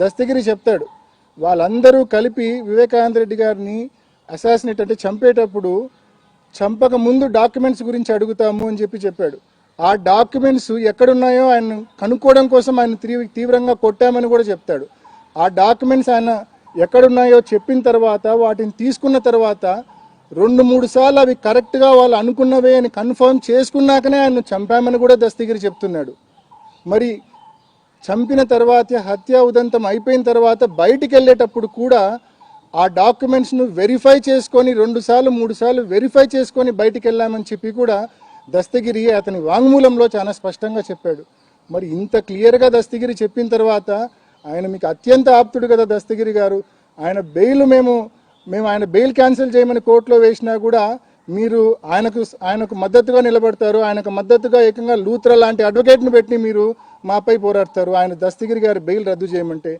దస్తగిరి చెప్తాడు, వాళ్ళందరూ కలిపి వివేకానంద రెడ్డి గారిని అసాసినేట్ అంటే చంపేటప్పుడు చంపక ముందు డాక్యుమెంట్స్ గురించి అడుగుతాము అని చెప్పాడు. ఆ డాక్యుమెంట్స్ ఎక్కడున్నాయో ఆయన కనుక్కోవడం కోసం ఆయన తీవ్రంగా కొట్టామని కూడా చెప్తాడు. ఆ డాక్యుమెంట్స్ ఆయన ఎక్కడున్నాయో చెప్పిన తర్వాత వాటిని తీసుకున్న తర్వాత 2-3 సార్లు అవి కరెక్ట్గా వాళ్ళు అనుకున్నవే అని కన్ఫర్మ్ చేసుకున్నాకనే ఆయన చంపామని కూడా దస్తగిరి చెప్తున్నాడు. మరి చంపిన తర్వాత హత్య ఉదంతం అయిపోయిన తర్వాత బయటికి వెళ్ళేటప్పుడు కూడా ఆ డాక్యుమెంట్స్ను వెరిఫై చేసుకొని 2 సార్లు 3 సార్లు వెరిఫై చేసుకొని బయటికి వెళ్ళామని చెప్పి కూడా దస్తగిరి అతని వాంగ్మూలంలో చాలా స్పష్టంగా చెప్పాడు. మరి ఇంత క్లియర్గా దస్తగిరి చెప్పిన తర్వాత ఆయన మీకు అత్యంత ఆప్తుడు కదా దస్తగిరి గారు. ఆయన బెయిల్ మేము ఆయన బెయిల్ క్యాన్సిల్ చేయమని కోర్టులో వేసినా కూడా మీరు ఆయనకు మద్దతుగా నిలబడతారు. ఆయనకు మద్దతుగా ఏకంగా లూత్రా లాంటి అడ్వకేట్ను పెట్టి మీరు మాపై పోరాడతారు. ఆయన దస్తగిరి గారి బెయిల్ రద్దు చేయమంటే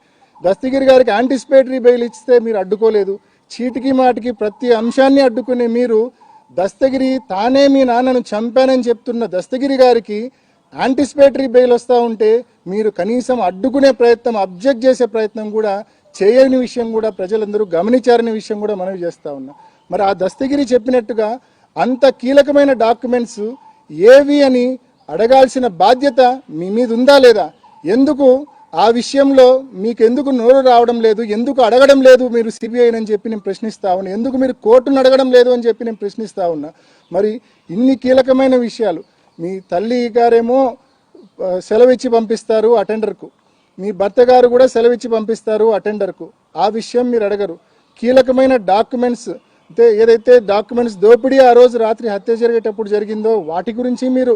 దస్తగిరి గారికి యాంటిసిపేటరీ బెయిల్ ఇస్తే మీరు అడ్డుకోలేదు. చీటికి మాటికి ప్రతి అంశాన్ని అడ్డుకునే మీరు దస్తగిరి తానే మీ నాన్నను చంపానని చెప్తున్న దస్తగిరి గారికి యాంటిసిపేటరీ బెయిల్ వస్తూ ఉంటే మీరు కనీసం అడ్డుకునే ప్రయత్నం, అబ్జెక్ట్ చేసే ప్రయత్నం కూడా చేయని విషయం కూడా ప్రజలందరూ గమనించారనే విషయం కూడా మనవి చేస్తూ ఉన్నా. మరి ఆ దస్తగిరి చెప్పినట్టుగా అంత కీలకమైన డాక్యుమెంట్స్ ఏవి అని అడగాల్సిన బాధ్యత మీ మీద ఉందా లేదా? ఎందుకు ఆ విషయంలో మీకు ఎందుకు నోరు రావడం లేదు? ఎందుకు అడగడం లేదు మీరు సిబిఐ అని చెప్పి నేను ప్రశ్నిస్తా ఉన్నా. ఎందుకు మీరు కోర్టును అడగడం లేదు అని చెప్పి నేను ప్రశ్నిస్తా ఉన్నా. మరి ఇన్ని కీలకమైన విషయాలు మీ తల్లి గారేమో సెలవిచ్చి పంపిస్తారు అటెండర్కు, మీ భర్త గారు కూడా సెలవిచ్చి పంపిస్తారు అటెండర్కు. ఆ విషయం మీరు అడగరు. కీలకమైన డాక్యుమెంట్స్ అంటే ఏదైతే డాక్యుమెంట్స్ దోపిడీ ఆ రోజు రాత్రి హత్య జరిగేటప్పుడు జరిగిందో వాటి గురించి మీరు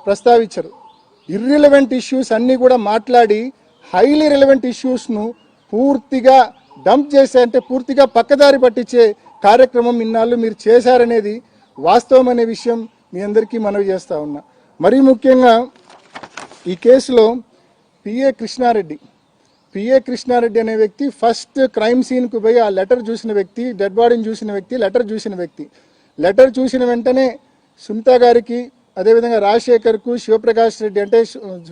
ప్రస్తావించరు. ఇర్రిలవెంట్ ఇష్యూస్ అన్నీ కూడా మాట్లాడి హైలీ రిలవెంట్ ఇష్యూస్ను పూర్తిగా డంప్ చేసే అంటే పూర్తిగా పక్కదారి పట్టించే కార్యక్రమం ఇన్నాళ్ళు మీరు చేశారనేది వాస్తవం అనే విషయం మీ అందరికీ మనవి చేస్తూ ఉన్నా. మరీ ముఖ్యంగా ఈ కేసులో పిఏ కృష్ణారెడ్డి అనే వ్యక్తి ఫస్ట్ క్రైమ్ సీన్కు పోయి ఆ లెటర్ చూసిన వ్యక్తి, డెడ్ బాడీని చూసిన వ్యక్తి, లెటర్ చూసిన వెంటనే సునీత గారికి, అదేవిధంగా రాజశేఖర్కు, శివప్రకాష్ రెడ్డి అంటే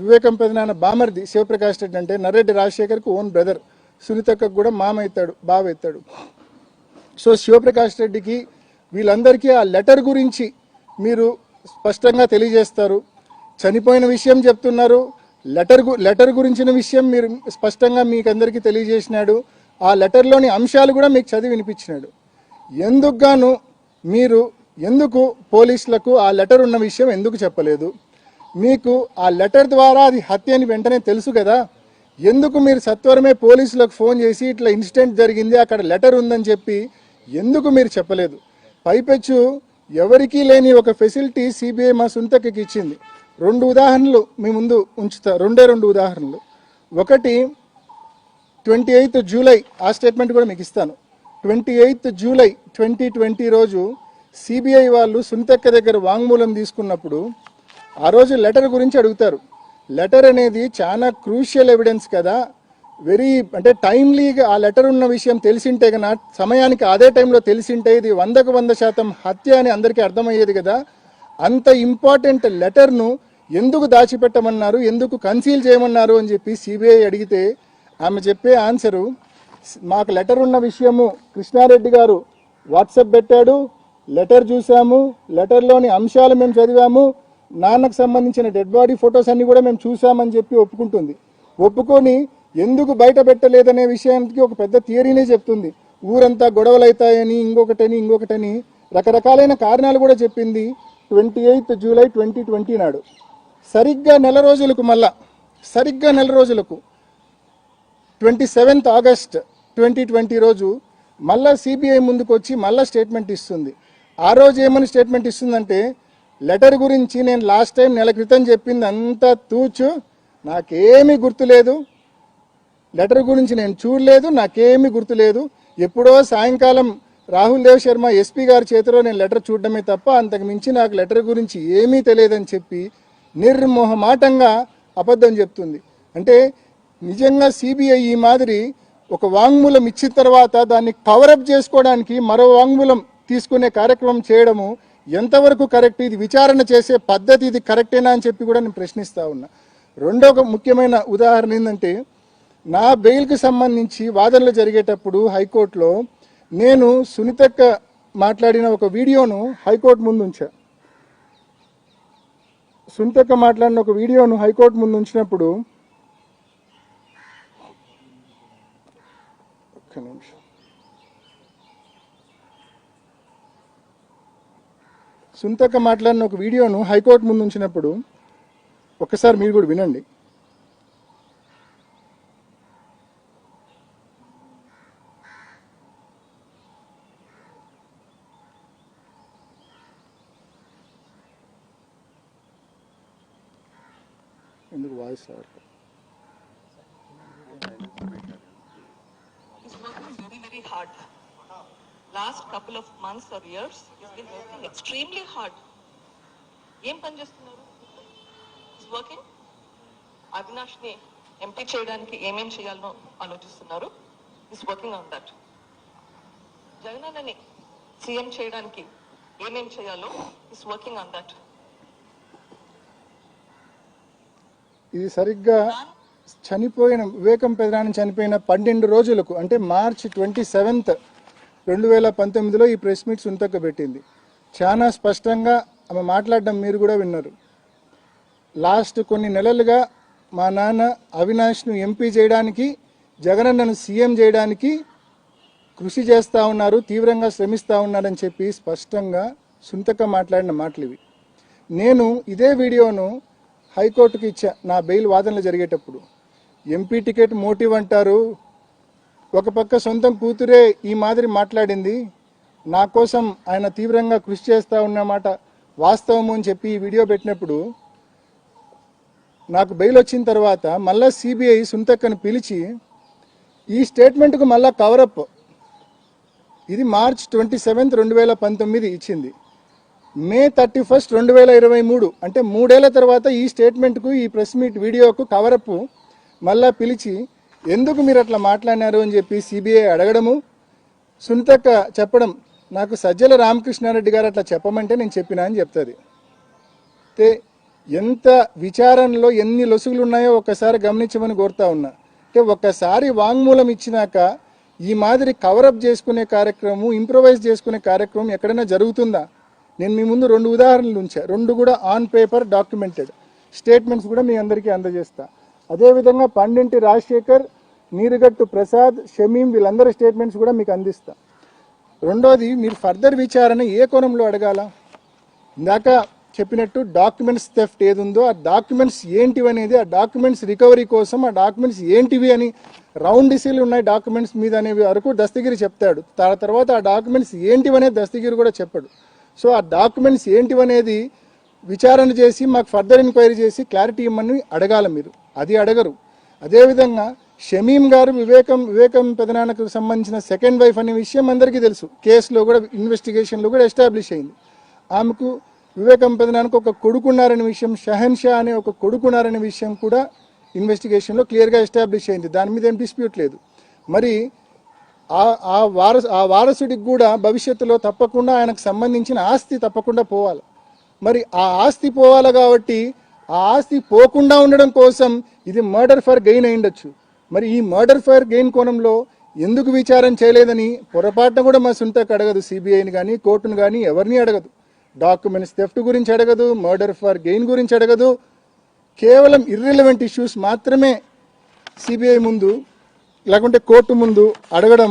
వివేకం పెదనాన్న బామర్ది శివప్రకాష్ రెడ్డి అంటే నర్రెడ్డి రాజశేఖర్కు ఓన్ బ్రదర్, సునీతకు కూడా బావ అవుతాడు. సో శివప్రకాష్ రెడ్డికి వీళ్ళందరికీ ఆ లెటర్ గురించి మీరు స్పష్టంగా తెలియజేస్తారు. చనిపోయిన విషయం చెప్తున్నారు, లెటర్ గురించిన విషయం మీరు స్పష్టంగా మీకు అందరికీ తెలియజేసినాడు. ఆ లెటర్లోని అంశాలు కూడా మీకు చదివి వినిపించినాడు. ఎందుకు పోలీసులకు ఆ లెటర్ ఉన్న విషయం ఎందుకు చెప్పలేదు? మీకు ఆ లెటర్ ద్వారా అది హత్య అని వెంటనే తెలుసు కదా, ఎందుకు మీరు సత్వరమే పోలీసులకు ఫోన్ చేసి ఇట్లా ఇన్సిడెంట్ జరిగింది అక్కడ లెటర్ ఉందని చెప్పి ఎందుకు మీరు చెప్పలేదు? పైపెచ్చు ఎవరికీ లేని ఒక ఫెసిలిటీ సిబిఐ మా సునీతకి ఇచ్చింది. 2 ఉదాహరణలు మీ ముందు ఉంచుతా, 2 ఉదాహరణలు. ఒకటి 28 జూలై, ఆ స్టేట్మెంట్ కూడా మీకు ఇస్తాను. 28 జూలై 2020 రోజు సిబిఐ వాళ్ళు సునీతక్క దగ్గర వాంగ్మూలం తీసుకున్నప్పుడు ఆ రోజు లెటర్ గురించి అడుగుతారు. లెటర్ అనేది చాలా క్రూషియల్ ఎవిడెన్స్ కదా, అంటే టైమ్లీగా ఆ లెటర్ ఉన్న విషయం తెలిసింటే కన్నా సమయానికి అదే టైంలో తెలిసింటే ఇది 100% హత్య అని అందరికీ అర్థమయ్యేది కదా. అంత ఇంపార్టెంట్ లెటర్ను ఎందుకు దాచిపెట్టమన్నారు, ఎందుకు కన్సీల్ చేయమన్నారు అని చెప్పి సిబిఐ అడిగితే ఆమె చెప్పే ఆన్సరు, మాకు లెటర్ ఉన్న విషయము కృష్ణారెడ్డి గారు వాట్సాప్ పెట్టాడు, లెటర్ చూసాము, లెటర్లోని అంశాలు మేము చదివాము, నాన్నకు సంబంధించిన డెడ్ బాడీ ఫొటోస్ అన్ని కూడా మేము చూసామని చెప్పి ఒప్పుకుంటుంది. ఒప్పుకొని ఎందుకు బయట పెట్టలేదనే విషయానికి ఒక పెద్ద థియరీనే చెప్తుంది. ఊరంతా గొడవలు అవుతాయని, ఇంకొకటని రకరకాలైన కారణాలు కూడా చెప్పింది. 28 జూలై 2020 నాడు సరిగ్గా నెల రోజులకు 27 ఆగస్ట్ 2020 రోజు మళ్ళా సిబిఐ ముందుకు వచ్చి మళ్ళా స్టేట్మెంట్ ఇస్తుంది. ఆ రోజు ఏమని స్టేట్మెంట్ ఇస్తుందంటే, లెటర్ గురించి నేను లాస్ట్ టైం నెల క్రితం చెప్పింది అంతా తూచు, నాకేమీ గుర్తులేదు, లెటర్ గురించి నేను చూడలేదు, నాకేమీ గుర్తులేదు, ఎప్పుడో సాయంకాలం రాహుల్ దేవ్ శర్మ ఎస్పీ గారి చేతిలో నేను లెటర్ చూడడమే తప్ప అంతకు మించి నాకు లెటర్ గురించి ఏమీ తెలియదని చెప్పి నిర్మోహమాటంగా అబద్ధం చెప్తుంది. అంటే నిజంగా సిబిఐ ఈ మాదిరి ఒక వాంగ్మూలం ఇచ్చిన తర్వాత దాన్ని కవరప్ చేసుకోవడానికి మరో వాంగ్మూలం తీసుకునే కార్యక్రమం చేయడము ఎంతవరకు కరెక్ట్? ఇది విచారణ చేసే పద్ధతి ఇది కరెక్టేనా అని చెప్పి కూడా నేను ప్రశ్నిస్తూ ఉన్నా. రెండో ముఖ్యమైన ఉదాహరణ ఏంటంటే, నా బెయిల్కి సంబంధించి వాదనలు జరిగేటప్పుడు హైకోర్టులో నేను సునీతక్క మాట్లాడిన ఒక వీడియోను హైకోర్టు ముందు ఉంచా. సునీతక్క మాట్లాడిన ఒక వీడియోను హైకోర్టు ముందు ఉంచినప్పుడు ఒక్క నిమిషం, సునీతక్క మాట్లాడిన ఒక వీడియోను హైకోర్టు ముందు ఉంచినప్పుడు ఒక్కసారి మీరు కూడా వినండి. ఎందుకు వాయిస్ రావట్లేదు? He's working very, very hard. Last couple of months or years, he's been working extremely hard. ఏం పని చేస్తున్నారు? He's working. అవినాష్ ని ఎంపీ చేయడానికి ఏమేం చేయాలో ఆలోచిస్తున్నారు. He's working on that. జగనన్నని సీఎం చేయడానికి ఏమేం చేయాలో he's working on that. ఇది సరిగ్గా చనిపోయిన వివేకం పెదనాన్న చనిపోయిన 12 రోజులకు అంటే మార్చి 27, 2019లో ఈ ప్రెస్ మీట్ సునీతక్క పెట్టింది. చాలా స్పష్టంగా ఆమె మాట్లాడడం మీరు కూడా విన్నారు. లాస్ట్ కొన్ని నెలలుగా మా నాన్న అవినాష్ను ఎంపీ చేయడానికి, జగనన్నను సీఎం చేయడానికి కృషి చేస్తూ ఉన్నారు, తీవ్రంగా శ్రమిస్తూ ఉన్నారని చెప్పి స్పష్టంగా సునీతక్క మాట్లాడిన మాటలు ఇవి. నేను ఇదే వీడియోను హైకోర్టుకి ఇచ్చా నా బెయిల్ వాదనలు జరిగేటప్పుడు. ఎంపీ టికెట్ మోటివ్ అంటారు, ఒక పక్క సొంతం కూతురే ఈ మాదిరి మాట్లాడింది, నా కోసం ఆయన తీవ్రంగా కృషి చేస్తూ ఉన్నమాట వాస్తవము అని చెప్పి ఈ వీడియో పెట్టినప్పుడు నాకు బెయిల్ వచ్చిన తర్వాత మళ్ళా సిబిఐ సునీతక్కను పిలిచి ఈ స్టేట్మెంట్కు మళ్ళా కవరప్, ఇది మార్చ్ 27, 2019 ఇచ్చింది. మే 31, 2023 అంటే 3 ఏళ్ల తర్వాత ఈ స్టేట్మెంట్కు, ఈ ప్రెస్ మీట్ వీడియోకు కవరప్ మళ్ళా పిలిచి ఎందుకు మీరు అట్లా మాట్లాడినారు అని చెప్పి సిబిఐ అడగడము, సునీతక్క చెప్పడం, నాకు సజ్జల రామకృష్ణారెడ్డి గారు అట్లా చెప్పమంటే నేను చెప్పినా అని చెప్తుంది. అయితే ఎంత విచారణలో ఎన్ని లొసుగులు ఉన్నాయో ఒక్కసారి గమనించమని కోరుతా ఉన్నా. అంటే ఒక్కసారి వాంగ్మూలం ఇచ్చినాక ఈ మాదిరి కవరప్ చేసుకునే కార్యక్రమం, ఇంప్రొవైజ్ చేసుకునే కార్యక్రమం ఎక్కడైనా జరుగుతుందా? నేను మీ ముందు 2 ఉదాహరణలు ఉంచా, 2 కూడా ఆన్ పేపర్ డాక్యుమెంటెడ్ స్టేట్మెంట్స్ కూడా మీ అందరికీ అందజేస్తా. అదేవిధంగా పండింటి రాజశేఖర్, నీరుగట్టు ప్రసాద్, షమీం వీళ్ళందరి స్టేట్మెంట్స్ కూడా మీకు అందిస్తా. రెండోది, మీరు ఫర్దర్ విచారణ ఏ కోణంలో అడగాల? ఇందాక చెప్పినట్టు డాక్యుమెంట్స్ థెఫ్ట్ ఏది ఉందో ఆ డాక్యుమెంట్స్ ఏంటివి అనేది, ఆ డాక్యుమెంట్స్ రికవరీ కోసం ఆ డాక్యుమెంట్స్ ఏంటివి అని రౌండ్ ఇసీలు ఉన్నాయి డాక్యుమెంట్స్ మీద అనేవి వరకు దస్తగిరి చెప్తాడు. తర్వాత ఆ డాక్యుమెంట్స్ ఏంటివనేది దస్తగిరి కూడా చెప్పాడు. సో ఆ డాక్యుమెంట్స్ ఏంటివనేది విచారణ చేసి మాకు ఫర్దర్ ఎంక్వైరీ చేసి క్లారిటీ ఇవ్వమని అడగాల, మీరు అది అడగరు. అదేవిధంగా షమీం గారు వివేకం పెదనాన్నకు సంబంధించిన సెకండ్ వైఫ్ అనే విషయం అందరికీ తెలుసు, కేసులో కూడా ఇన్వెస్టిగేషన్లో కూడా ఎస్టాబ్లిష్ అయింది. ఆమెకు వివేకం పెదనాన్నకు ఒక కొడుకున్నారనే విషయం, షహన్ షా అనే ఒక కొడుకున్నారనే విషయం కూడా ఇన్వెస్టిగేషన్లో క్లియర్గా ఎస్టాబ్లిష్ అయింది, దాని మీద ఏం డిస్ప్యూట్ లేదు. మరి ఆ వారసుడికి కూడా భవిష్యత్తులో తప్పకుండా ఆయనకు సంబంధించిన ఆస్తి తప్పకుండా పోవాలి. మరి ఆ ఆస్తి పోవాలి కాబట్టి ఆ ఆస్తి పోకుండా ఉండడం కోసం ఇది మర్డర్ ఫర్ గెయిన్ అయిండొచ్చు. మరి ఈ మర్డర్ ఫర్ గెయిన్ కోణంలో ఎందుకు విచారణ చేయలేదని పొరపాటున కూడా మా సునీతక్క అడగదు, సిబిఐని కానీ కోర్టును కానీ ఎవరిని అడగదు. డాక్యుమెంట్స్ థెఫ్ట్ గురించి అడగదు, మర్డర్ ఫర్ గెయిన్ గురించి అడగదు. కేవలం ఇర్రిలవెంట్ ఇష్యూస్ మాత్రమే సిబిఐ ముందు లేకుంటే కోర్టు ముందు అడగడం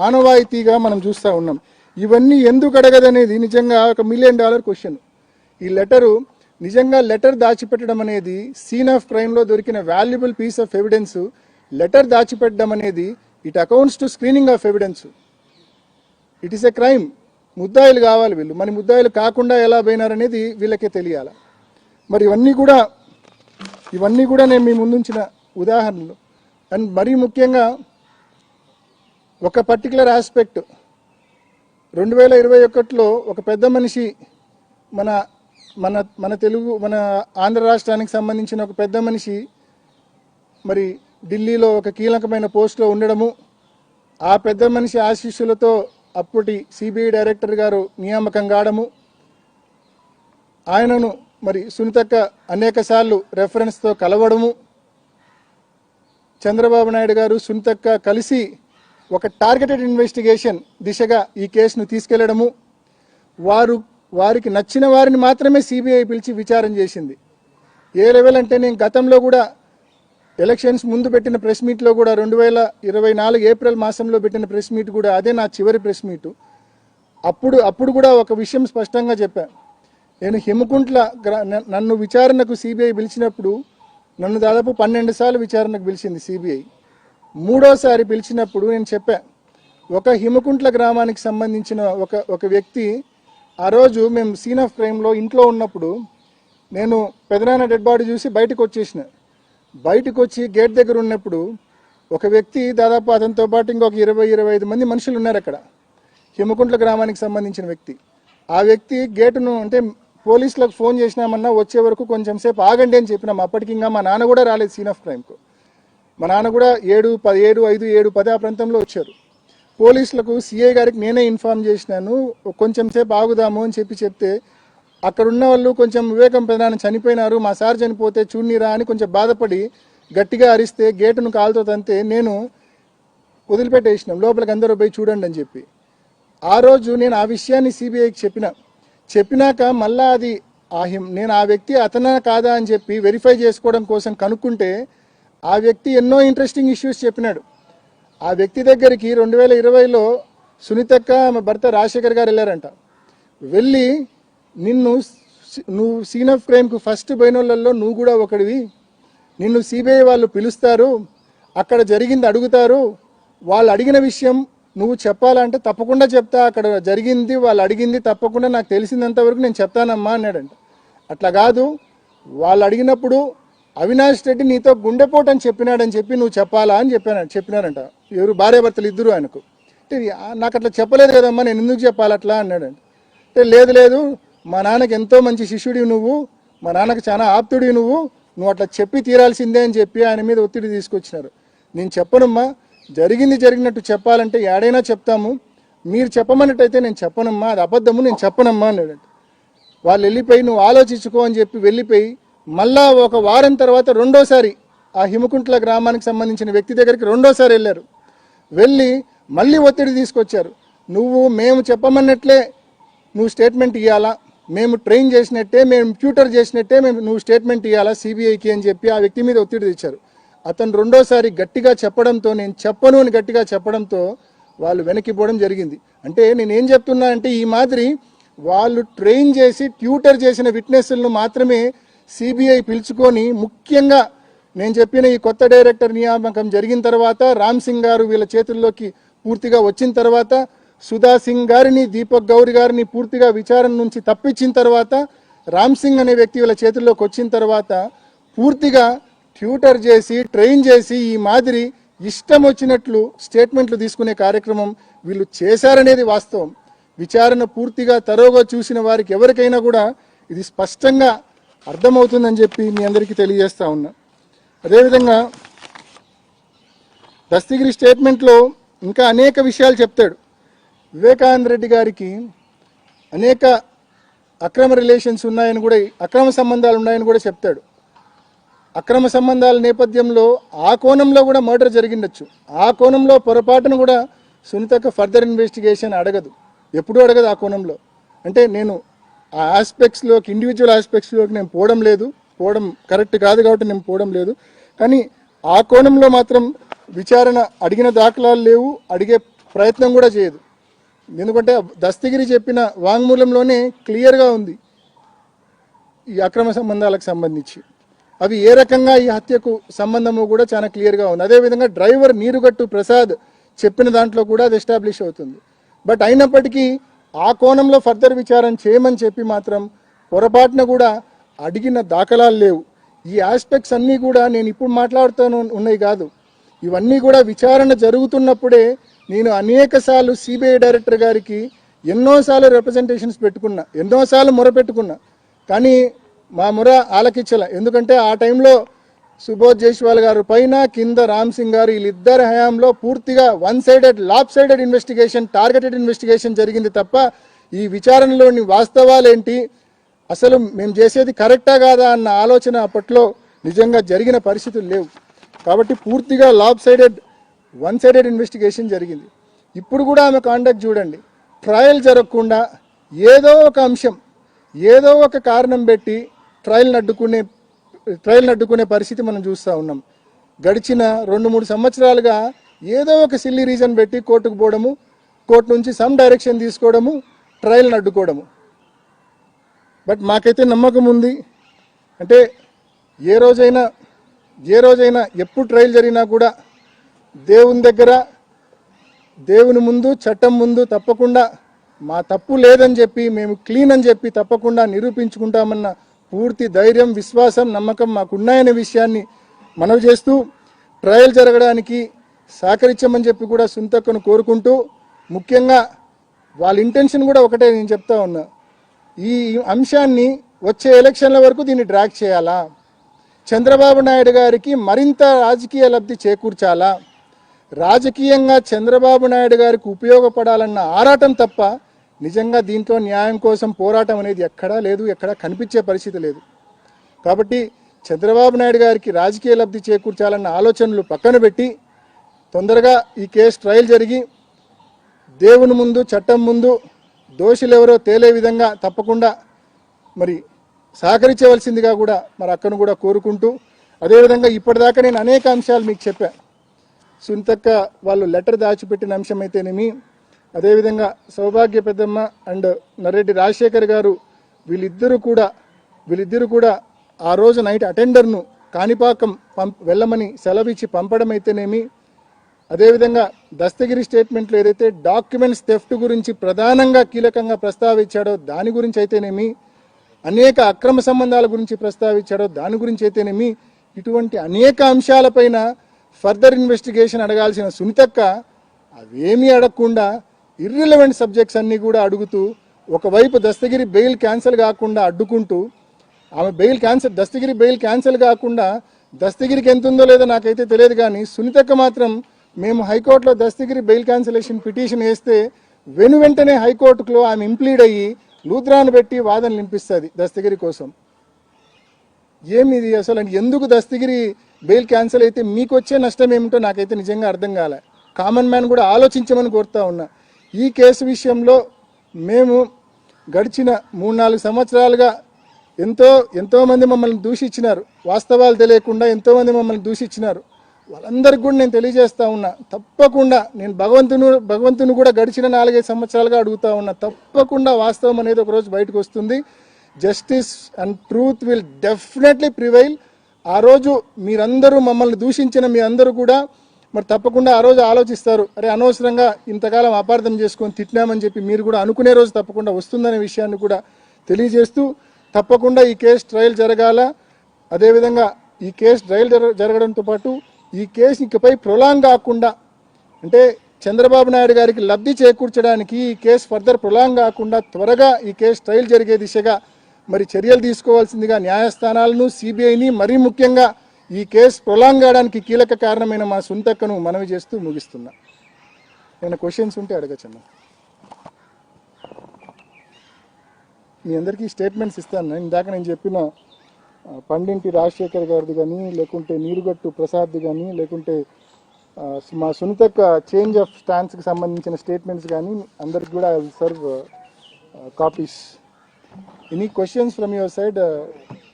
ఆనవాయితీగా మనం చూస్తూ ఉన్నాం. ఇవన్నీ ఎందుకు అడగదనేది నిజంగా ఒక $1 మిలియన్ క్వశ్చన్. ఈ లెటరు నిజంగా లెటర్ దాచిపెట్టడం అనేది సీన్ ఆఫ్ క్రైమ్లో దొరికిన valuable piece of evidence. Letter దాచిపెట్టడం అనేది it accounts to screening of evidence. It is a crime. ముద్దాయిలు కావాలి వీళ్ళు, మరి ముద్దాయిలు కాకుండా ఎలా పోయినారనేది వీళ్ళకే తెలియాలి. మరి ఇవన్నీ కూడా నేను మీ ముందుంచిన ఉదాహరణలు. అండ్ మరీ ముఖ్యంగా ఒక పర్టికులర్ ఆస్పెక్ట్, 2021లో ఒక పెద్ద మనిషి మన మన మన తెలుగు మన ఆంధ్ర రాష్ట్రానికి సంబంధించిన ఒక పెద్ద మనిషి మరి ఢిల్లీలో ఒక కీలకమైన పోస్టులో ఉండడము, ఆ పెద్ద మనిషి ఆశీస్సులతో అప్పటి సిబిఐ డైరెక్టర్ గారు నియామకం కావడము, ఆయనను మరి సునీతక్క అనేక సార్లు రెఫరెన్స్తో కలవడము, చంద్రబాబు నాయుడు గారు సునీతక్క కలిసి ఒక టార్గెటెడ్ ఇన్వెస్టిగేషన్ దిశగా ఈ కేసును తీసుకెళ్లడము, వారికి నచ్చిన వారిని మాత్రమే సిబిఐ పిలిచి విచారణ చేసింది. ఏ లెవెల్ అంటే నేను గతంలో కూడా ఎలక్షన్స్ ముందు పెట్టిన ప్రెస్ మీట్లో కూడా 2024 ఏప్రిల్ మాసంలో పెట్టిన ప్రెస్ మీట్ కూడా అదే నా చివరి ప్రెస్ మీటు. అప్పుడు కూడా ఒక విషయం స్పష్టంగా చెప్పాను. నేను హిమకుంట్ల నన్ను విచారణకు సిబిఐ పిలిచినప్పుడు నన్ను దాదాపు 12 సార్లు విచారణకు పిలిచింది సిబిఐ. మూడోసారి పిలిచినప్పుడు నేను చెప్పా, ఒక హిమకుంట్ల గ్రామానికి సంబంధించిన ఒక వ్యక్తి ఆ రోజు మేము సీన్ ఆఫ్ క్రైమ్లో ఇంట్లో ఉన్నప్పుడు నేను పెదనాన్న డెడ్ బాడీ చూసి బయటకు వచ్చేసిన. బయటకు వచ్చి గేట్ దగ్గర ఉన్నప్పుడు ఒక వ్యక్తి దాదాపు అతనితో పాటు ఇంకొక 20-25 మంది మనుషులు ఉన్నారు అక్కడ, హిమకుంట్ల గ్రామానికి సంబంధించిన వ్యక్తి. ఆ వ్యక్తి గేటును అంటే పోలీసులకు ఫోన్ చేసినామన్నా వచ్చే వరకు కొంచెం సేపు ఆగండి అని చెప్పినాం. అప్పటికి ఇంకా మా నాన్న కూడా రాలేదు సీన్ ఆఫ్ క్రైమ్కు. మా నాన్న కూడా 7:10 ఆ ప్రాంతంలో వచ్చారు. పోలీసులకు సిఐ గారికి నేనే ఇన్ఫార్మ్ చేసినాను, కొంచెం సేపు ఆగుదాము అని చెప్తే అక్కడ ఉన్న వాళ్ళు కొంచెం వివేకం ప్రధానం చనిపోయినారు, మా సార్ చనిపోతే చూడనీరా అని కొంచెం బాధపడి గట్టిగా అరిస్తే గేటును కాలుతో తంతే నేను వదిలిపెట్టేసినాం, లోపలికి అందరూ పోయి చూడండి అని చెప్పి. ఆ రోజు నేను ఆ విషయాన్ని సిబిఐకి చెప్పినాక మళ్ళా అది నేను ఆ వ్యక్తి అతనా కాదా అని చెప్పి వెరిఫై చేసుకోవడం కోసం కనుక్కుంటే ఆ వ్యక్తి ఎన్నో ఇంట్రెస్టింగ్ ఇష్యూస్ చెప్పినాడు. ఆ వ్యక్తి దగ్గరికి 2020లో సునీతక్క ఆమె భర్త రాజశేఖర్ గారు వెళ్ళారంట. వెళ్ళి నువ్వు సీన్ ఆఫ్ క్రైమ్కు ఫస్ట్ పోయినోళ్ళల్లో నువ్వు కూడా ఒకడివి, నిన్ను సిబిఐ వాళ్ళు పిలుస్తారు, అక్కడ జరిగింది అడుగుతారు, వాళ్ళు అడిగిన విషయం నువ్వు చెప్పాలంటే తప్పకుండా చెప్తా, అక్కడ జరిగింది వాళ్ళు అడిగింది తప్పకుండా నాకు తెలిసినంత వరకు నేను చెప్తానమ్మా అన్నాడంట. అట్లా కాదు, వాళ్ళు అడిగినప్పుడు అవినాష్ రెడ్డి నీతో గుండెపోటు అని చెప్పినాడని చెప్పి నువ్వు చెప్పాలా అని చెప్పినారంట. ఎవరు భార్యాభర్తలు ఇద్దరు ఆయనకు. అంటే నాకు అట్లా చెప్పలేదు కదమ్మా, నేను ఎందుకు చెప్పాలి అట్లా అన్నాడంట. అంటే లేదు మా నాన్నకి ఎంతో మంచి శిష్యుడివి నువ్వు, మా నాన్నకు చాలా ఆప్తుడివి నువ్వు అట్లా చెప్పి తీరాల్సిందే అని చెప్పి ఆయన మీద ఒత్తిడి తీసుకొచ్చినారు. నేను చెప్పనమ్మా, జరిగినట్టు చెప్పాలంటే ఏడైనా చెప్తాము, మీరు చెప్పమన్నట్టయితే నేను చెప్పనమ్మా, అది అబద్ధము, నేను చెప్పనమ్మా అన్నాడంట. వాళ్ళు వెళ్ళిపోయి నువ్వు ఆలోచించుకో అని చెప్పి వెళ్ళిపోయి మళ్ళా ఒక వారం తర్వాత రెండోసారి ఆ హిమకుంట్ల గ్రామానికి సంబంధించిన వ్యక్తి దగ్గరికి రెండోసారి వెళ్ళారు. వెళ్ళి మళ్ళీ ఒత్తిడి తీసుకొచ్చారు. మేము చెప్పమన్నట్లే నువ్వు స్టేట్మెంట్ ఇవ్వాలా, మేము ట్రైన్ చేసినట్టే, మేము ట్యూటర్ చేసినట్టే నువ్వు స్టేట్మెంట్ ఇవ్వాలా సిబిఐకి అని చెప్పి ఆ వ్యక్తి మీద ఒత్తిడి తెచ్చారు. అతను రెండోసారి గట్టిగా చెప్పడంతో, నేను చెప్పను అని గట్టిగా చెప్పడంతో వాళ్ళు వెనక్కిపోవడం జరిగింది. అంటే నేనేం చెప్తున్నా అంటే ఈ మాదిరి వాళ్ళు ట్రైన్ చేసి ట్యూటర్ చేసిన విట్నెస్లను మాత్రమే సిబిఐ పిలుచుకొని, ముఖ్యంగా నేను చెప్పిన ఈ కొత్త డైరెక్టర్ నియామకం జరిగిన తర్వాత, రామ్ సింగ్ గారు వీళ్ళ చేతుల్లోకి పూర్తిగా వచ్చిన తర్వాత, సుధా సింగ్ గారిని, దీపక్ గౌరి గారిని పూర్తిగా విచారణ నుంచి తప్పించిన తర్వాత, రామ్ సింగ్ అనే వ్యక్తి వీళ్ళ చేతుల్లోకి వచ్చిన తర్వాత పూర్తిగా ట్యూటర్ చేసి ట్రైన్ చేసి ఈ మాదిరి ఇష్టం వచ్చినట్లు స్టేట్మెంట్లు తీసుకునే కార్యక్రమం వీళ్ళు చేశారనేది వాస్తవం. విచారణ పూర్తిగా తరోగా చూసిన వారికి ఎవరికైనా కూడా ఇది స్పష్టంగా అర్థమవుతుందని చెప్పి మీ అందరికీ తెలియజేస్తా ఉన్నా. అదేవిధంగా దస్తగిరి స్టేట్మెంట్లో ఇంకా అనేక విషయాలు చెప్తాడు. వివేకానంద రెడ్డి గారికి అనేక అక్రమ రిలేషన్స్ ఉన్నాయని కూడా, అక్రమ సంబంధాలు ఉన్నాయని కూడా చెప్తాడు. అక్రమ సంబంధాల నేపథ్యంలో ఆ కోణంలో కూడా మర్డర్ జరిగిండొచ్చు. ఆ కోణంలో పొరపాటును కూడా సునీతక్క ఫర్దర్ ఇన్వెస్టిగేషన్ ఎప్పుడూ అడగదు ఆ కోణంలో. అంటే నేను ఆ ఆస్పెక్ట్స్లోకి, ఇండివిజువల్ ఆస్పెక్ట్స్లోకి నేను పోవడం కరెక్ట్ కాదు కాబట్టి నేను పోవడం లేదు. కానీ ఆ కోణంలో మాత్రం విచారణ అడిగిన దాఖలాలు లేవు, అడిగే ప్రయత్నం కూడా చేయదు. ఎందుకంటే దస్తగిరి చెప్పిన వాంగ్మూలంలోనే క్లియర్గా ఉంది ఈ అక్రమ సంబంధాలకు సంబంధించి. అవి ఏ రకంగా ఈ హత్యకు సంబంధము కూడా చాలా క్లియర్గా ఉంది. అదేవిధంగా డ్రైవర్ నీరుగట్టు ప్రసాద్ చెప్పిన దాంట్లో కూడా అది ఎస్టాబ్లిష్ అవుతుంది. బట్ అయినప్పటికీ ఆ కోణంలో ఫర్దర్ విచారణ చేయమని చెప్పి మాత్రం పొరపాటున కూడా అడిగిన దాఖలాలు లేవు. ఈ ఆస్పెక్ట్స్ అన్నీ కూడా నేను ఇప్పుడు మాట్లాడుతూ ఉన్నాయి కాదు, ఇవన్నీ కూడా విచారణ జరుగుతున్నప్పుడే నేను అనేక సార్లు సిబిఐ డైరెక్టర్ గారికి ఎన్నోసార్లు రిప్రజెంటేషన్స్ పెట్టుకున్నా, ఎన్నోసార్లు మొరపెట్టుకున్నా, కానీ మా మొర ఆలకించలే. ఎందుకంటే ఆ టైంలో సుబోధ్ జైస్వాల్ గారు పైన, కింద రామ్ సింగ్ గారు, వీళ్ళిద్దరి హయాంలో పూర్తిగా lopsided investigation, targeted investigation జరిగింది తప్ప ఈ విచారణలోని వాస్తవాలేంటి, అసలు మేము చేసేది కరెక్టా కాదా అన్న ఆలోచన అప్పట్లో నిజంగా జరిగిన పరిస్థితులు లేవు. కాబట్టి పూర్తిగా వన్ సైడెడ్ ఇన్వెస్టిగేషన్ జరిగింది. ఇప్పుడు కూడా ఆమె కాండక్ట్ చూడండి, ట్రయల్ జరగకుండా ఏదో ఒక అంశం, ఏదో ఒక కారణం పెట్టి ట్రయల్ని అడ్డుకునే పరిస్థితి మనం చూస్తూ ఉన్నాం. గడిచిన 2-3 సంవత్సరాలుగా ఏదో ఒక సిల్లీ రీజన్ పెట్టి కోర్టుకు పోవడము, కోర్టు నుంచి సమ్ డైరెక్షన్ తీసుకోవడము, ట్రయల్ని అడ్డుకోవడము. బట్ మాకైతే నమ్మకం ఉంది, అంటే ఏ రోజైనా ఎప్పుడు ట్రయల్ జరిగినా కూడా దేవుని దగ్గర, దేవుని ముందు, చట్టం ముందు తప్పకుండా మా తప్పు లేదని చెప్పి, మేము క్లీన్ అని చెప్పి తప్పకుండా నిరూపించుకుంటామన్న పూర్తి ధైర్యం, విశ్వాసం, నమ్మకం మాకున్నాయనే విషయాన్ని మనవి చేస్తూ ట్రయల్ జరగడానికి సహకరించమని చెప్పి కూడా సునీతక్కను కోరుకుంటూ, ముఖ్యంగా వాళ్ళ ఇంటెన్షన్ కూడా ఒకటే నేను చెప్తా ఉన్నా, ఈ అంశాన్ని వచ్చే ఎలక్షన్ల వరకు దీన్ని డ్రాగ్ చేయాలా, చంద్రబాబు నాయుడు గారికి మరింత రాజకీయ లబ్ధి చేకూర్చాలా, రాజకీయంగా చంద్రబాబు నాయుడు గారికి ఉపయోగపడాలన్న ఆరాటం తప్ప నిజంగా దీంట్లో న్యాయం కోసం పోరాటం అనేది ఎక్కడా లేదు, ఎక్కడా కనిపించే పరిస్థితి లేదు. కాబట్టి చంద్రబాబు నాయుడు గారికి రాజకీయ లబ్ధి చేకూర్చాలన్న ఆలోచనలు పక్కన పెట్టి తొందరగా ఈ కేసు ట్రయల్ జరిగి దేవుని ముందు, చట్టం ముందు దోషులు ఎవరో తేలే విధంగా తప్పకుండా మరి సహకరించవలసిందిగా కూడా మరి అక్కను కూడా కోరుకుంటూ, అదేవిధంగా ఇప్పటిదాకా నేను అనేక అంశాలు మీకు చెప్పా. సునీతక్క వాళ్ళు లెటర్ దాచిపెట్టిన అంశం అయితేనేమి, అదేవిధంగా సౌభాగ్య పెద్దమ్మ అండ్ నరెడ్డి రాజశేఖర్ గారు వీళ్ళిద్దరూ కూడా ఆ రోజు నైట్ అటెండర్ను కాణిపాకం వెళ్ళమని సెలవిచ్చి పంపడం అయితేనేమి, అదేవిధంగా దస్తగిరి స్టేట్మెంట్లు ఏదైతే డాక్యుమెంట్స్ థెఫ్ట్ గురించి ప్రధానంగా కీలకంగా ప్రస్తావించాడో దాని గురించి అయితేనేమి, అనేక అక్రమ సంబంధాల గురించి ప్రస్తావించాడో దాని గురించి అయితేనేమి, ఇటువంటి అనేక అంశాలపైన ఫర్దర్ ఇన్వెస్టిగేషన్ అడగాల్సిన సునీతక్క అవేమీ అడగకుండా ఇర్రిలవెంట్ సబ్జెక్ట్స్ అన్నీ కూడా అడుగుతూ, ఒకవైపు దస్తగిరి బెయిల్ క్యాన్సిల్ కాకుండా అడ్డుకుంటూ, ఆమె దస్తగిరి బెయిల్ క్యాన్సిల్ కాకుండా దస్తగిరికి ఎంత ఉందో లేదో నాకైతే తెలియదు, కానీ సునీతక్క మాత్రం మేము హైకోర్టులో దస్తగిరి బెయిల్ క్యాన్సిలేషన్ పిటిషన్ వేస్తే వెంటనే హైకోర్టులో ఆమె ఇంప్లీడ్ అయ్యి లూథ్రాను పెట్టి వాదనలు వినిపిస్తుంది దస్తగిరి కోసం. ఏమిది అసలు? ఎందుకు దస్తగిరి బెయిల్ క్యాన్సిల్ అయితే మీకు వచ్చే నష్టం ఏమిటో నాకైతే నిజంగా అర్థం కాలే. కామన్ మ్యాన్ కూడా ఆలోచించమని కోరుతా ఉన్నా. ఈ కేసు విషయంలో మేము గడిచిన 3-4 సంవత్సరాలుగా ఎంతోమంది మమ్మల్ని దూషించినారు, వాస్తవాలు తెలియకుండా ఎంతోమంది మమ్మల్ని దూషించినారు. వాళ్ళందరికీ కూడా నేను తెలియజేస్తా ఉన్నా, తప్పకుండా నేను భగవంతుని కూడా గడిచిన 4-5 సంవత్సరాలుగా అడుగుతా ఉన్నా, తప్పకుండా వాస్తవం అనేది ఒకరోజు బయటకు వస్తుంది. Justice and truth will definitely prevail. ఆ రోజు మీరందరూ మమ్మల్ని దూషించిన మీ అందరూ కూడా మరి తప్పకుండా ఆ రోజు ఆలోచిస్తారు, అరే అనవసరంగా ఇంతకాలం అపార్థం చేసుకొని తిట్టినామని చెప్పి మీరు కూడా అనుకునే రోజు తప్పకుండా వస్తుందనే విషయాన్ని కూడా తెలియజేస్తూ, తప్పకుండా ఈ కేసు ట్రయల్ జరగాల. అదేవిధంగా ఈ కేసు ట్రయల్ జరగడంతో పాటు ఈ కేసు ఇకపై ప్రొలాంగ్ కాకుండా, అంటే చంద్రబాబు నాయుడు గారికి లబ్ధి చేకూర్చడానికి ఈ కేసు ఫర్దర్ ప్రొలాంగ్ కాకుండా త్వరగా ఈ కేసు ట్రయల్ జరిగే దిశగా మరి చర్యలు తీసుకోవాల్సిందిగా న్యాయస్థానాలను, సిబిఐని, మరీ ముఖ్యంగా ఈ కేసు ప్రొలాంగ్ కావడానికి కీలక కారణమైన మా సునీతక్కను మనవి చేస్తూ ముగిస్తున్నా. ఏమైనా క్వశ్చన్స్ ఉంటే అడగచ్చమ్మా. మీ అందరికీ స్టేట్మెంట్స్ ఇస్తాను. ఇందాక నేను చెప్పిన పండింటి రాజశేఖర్ గారిది కానీ, లేకుంటే నీరుగట్టు ప్రసాద్ది కానీ, లేకుంటే మా సునీతక్క చేంజ్ ఆఫ్ స్టాండ్స్కి సంబంధించిన స్టేట్మెంట్స్ కానీ అందరికి కూడా I will serve copies. Any questions from your side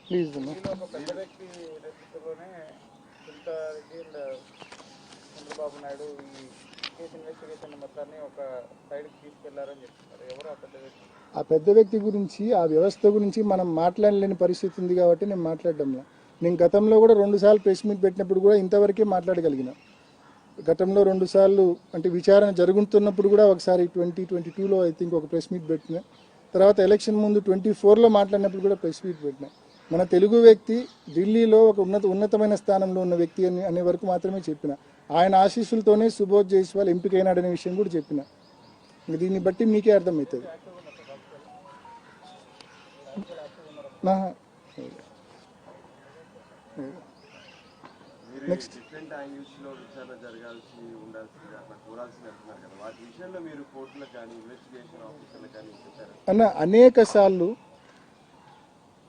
please. Chandrababu Naidu ఈ కేసు ఇన్వెస్టిగేషన్ మొత్తాన్ని ఒక సైడ్కి తీసుకెళ్లారని చెప్తున్నారు. ఎవరు ఆ పెద్ద వ్యక్తి? ఆ పెద్ద వ్యక్తి గురించి, ఆ వ్యవస్థ గురించి మనం మాట్లాడలేని పరిస్థితి ఉంది కాబట్టి నేను మాట్లాడడంలో, నేను గతంలో కూడా 2 సార్లు ప్రెస్ మీట్ పెట్టినప్పుడు కూడా ఇంతవరకే మాట్లాడగలిగిన. గతంలో 2 సార్లు అంటే విచారణ జరుగుతున్నప్పుడు కూడా ఒకసారి 2022లో ఐ థింక్ ఒక ప్రెస్ మీట్ పెట్టిన, తర్వాత ఎలక్షన్ ముందు 24లో మాట్లాడినప్పుడు కూడా ప్రెస్ మీట్ పెట్టిన. మన తెలుగు వ్యక్తి ఢిల్లీలో ఒక ఉన్నతమైన స్థానంలో ఉన్న వ్యక్తి అనే వరకు మాత్రమే చెప్పిన. ఆయన ఆశీస్సులతోనే సుబోధ్ జైస్వాల్ ఎంపికైనాడనే విషయం కూడా చెప్పిన. దీన్ని బట్టి మీకే అర్థమవుతుంది. నెక్స్ట్ అన్న అనేక సార్లు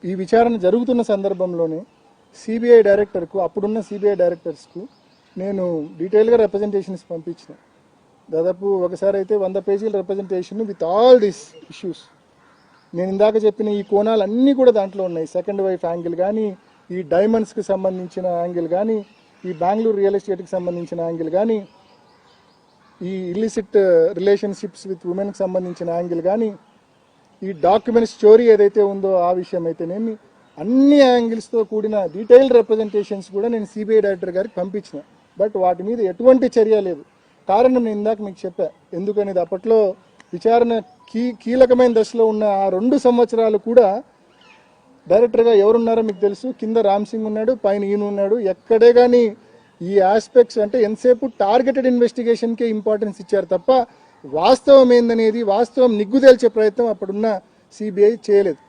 ఈ విచారణ జరుగుతున్న సందర్భంలోనే సిబిఐ డైరెక్టర్కు, అప్పుడున్న సిబిఐ డైరెక్టర్స్కు నేను డీటెయిల్గా రిప్రజెంటేషన్స్ పంపించిన. దాదాపు ఒకసారి అయితే 100 పేజీల representation with all these issues. నేను ఇందాక చెప్పిన ఈ కోణాలన్నీ కూడా దాంట్లో ఉన్నాయి. సెకండ్ వైఫ్ యాంగిల్ కానీ, ఈ డైమండ్స్కి సంబంధించిన యాంగిల్ కానీ, ఈ బెంగళూరు రియల్ ఎస్టేట్కి సంబంధించిన యాంగిల్ కానీ, ఈ ఇల్లిసిట్ రిలేషన్షిప్స్ విత్ ఉమెన్కి సంబంధించిన యాంగిల్ కానీ, ఈ డాక్యుమెంట్ స్టోరీ ఏదైతే ఉందో ఆ విషయం అయితేనేమి, అన్ని యాంగిల్స్తో కూడిన డీటెయిల్డ్ రిప్రజెంటేషన్స్ కూడా నేను సిబిఐ డైరెక్టర్ గారికి పంపించిన. బట్ వాటి మీద ఎటువంటి చర్య లేదు. కారణం నేను ఇందాక మీకు చెప్పా ఎందుకనేది. అప్పట్లో విచారణ కీలకమైన దశలో ఉన్న ఆ 2 సంవత్సరాలు కూడా డైరెక్టర్గా ఎవరున్నారో మీకు తెలుసు. కింద రామ్ సింగ్ ఉన్నాడు, పైన ఈయన ఉన్నాడు. ఎక్కడే కానీ ఈ ఆస్పెక్ట్స్ అంటే ఎంతసేపు టార్గెటెడ్ ఇన్వెస్టిగేషన్కే ఇంపార్టెన్స్ ఇచ్చారు తప్ప వాస్తవం ఏందనేది, వాస్తవం నిగ్గు తేల్చే ప్రయత్నం అప్పుడున్న సిబిఐ చేయలేదు.